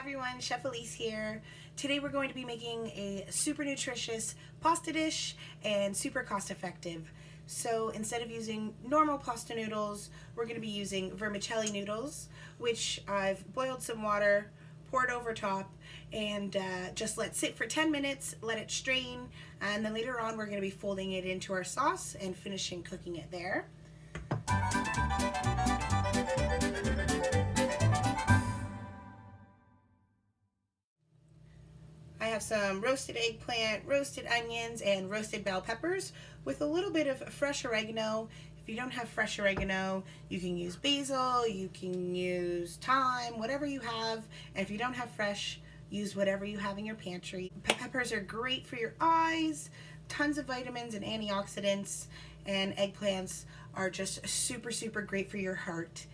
everyone, Chef Elyse here. Today we're going to be making a super nutritious pasta dish and super cost effective. So instead of using normal pasta noodles, we're going to be using vermicelli noodles, which I've boiled some water, poured over top, and just let sit for 10 minutes, let it strain, and then later on we're going to be folding it into our sauce and finishing cooking it there. I have some roasted eggplant, roasted onions, and roasted bell peppers with a little bit of fresh oregano. If you don't have fresh oregano, you can use basil, you can use thyme, whatever you have. And if you don't have fresh, use whatever you have in your pantry. Peppers are great for your eyes, tons of vitamins and antioxidants, and eggplants are just super great for your heart.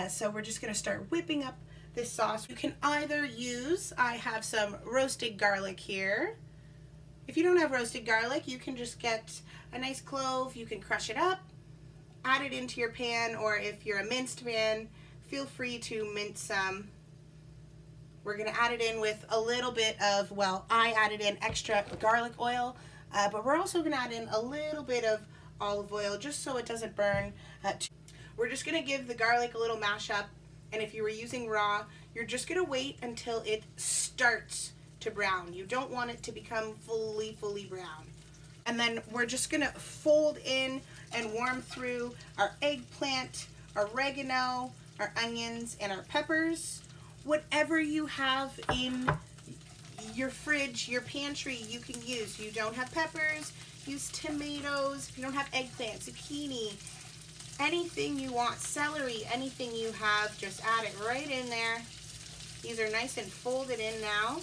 So we're just gonna start whipping up this sauce. You can either use, I have some roasted garlic here. If you don't have roasted garlic, you can just get a nice clove, you can crush it up, add it into your pan, or if you're a minced fan, feel free to mince some. We're gonna add it in with a little bit of, well, I added in extra garlic oil, but we're also gonna add in a little bit of olive oil just so it doesn't burn. We're just gonna give the garlic a little mash up. And if you were using raw, you're just gonna wait until it starts to brown. You don't want it to become fully brown. And then we're just gonna fold in and warm through our eggplant, our oregano, our onions, and our peppers. Whatever you have in your fridge, your pantry, you can use. You don't have peppers, use tomatoes. If you don't have eggplant, zucchini, anything you want, celery, anything you have, just add it right in there. These are nice and folded in now.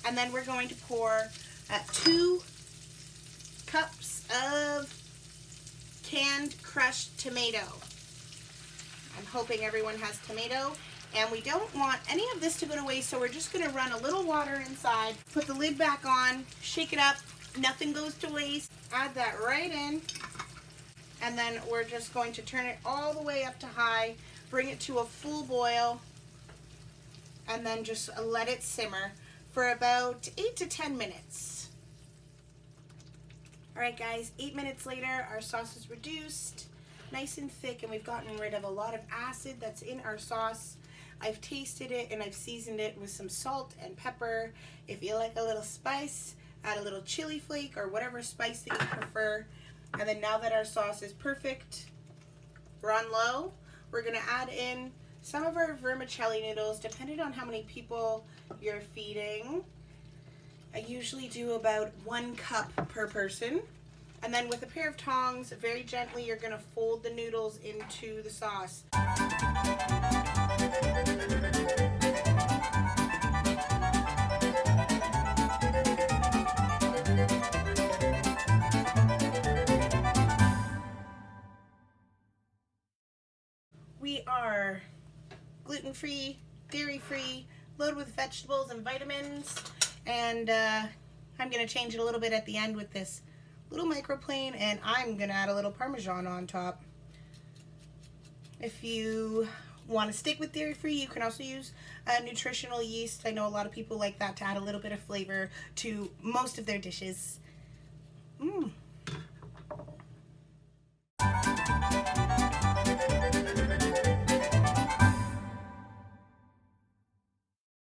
And then we're going to pour 2 cups of canned crushed tomato. I'm hoping everyone has tomato. And we don't want any of this to go to waste, so we're just going to run a little water inside, put the lid back on, shake it up. Nothing goes to waste. Add that right in, and then we're just going to turn it all the way up to high, bring it to a full boil, and then just let it simmer for about 8 to 10 minutes. Alright guys, 8 minutes later, our sauce is reduced, nice and thick, and we've gotten rid of a lot of acid that's in our sauce. I've tasted it and I've seasoned it with some salt and pepper. If you like a little spice, add a little chili flake or whatever spice that you prefer. And then now that our sauce is perfect, we're on low, we're gonna add in some of our vermicelli noodles, depending on how many people you're feeding. I usually do about 1 cup per person. And then with a pair of tongs, very gently, you're gonna fold the noodles into the sauce. We are gluten-free, dairy-free, loaded with vegetables and vitamins, and I'm going to change it a little bit at the end with this little microplane, and I'm going to add a little Parmesan on top. If you want to stick with dairy-free, you can also use nutritional yeast. I know a lot of people like that to add a little bit of flavor to most of their dishes.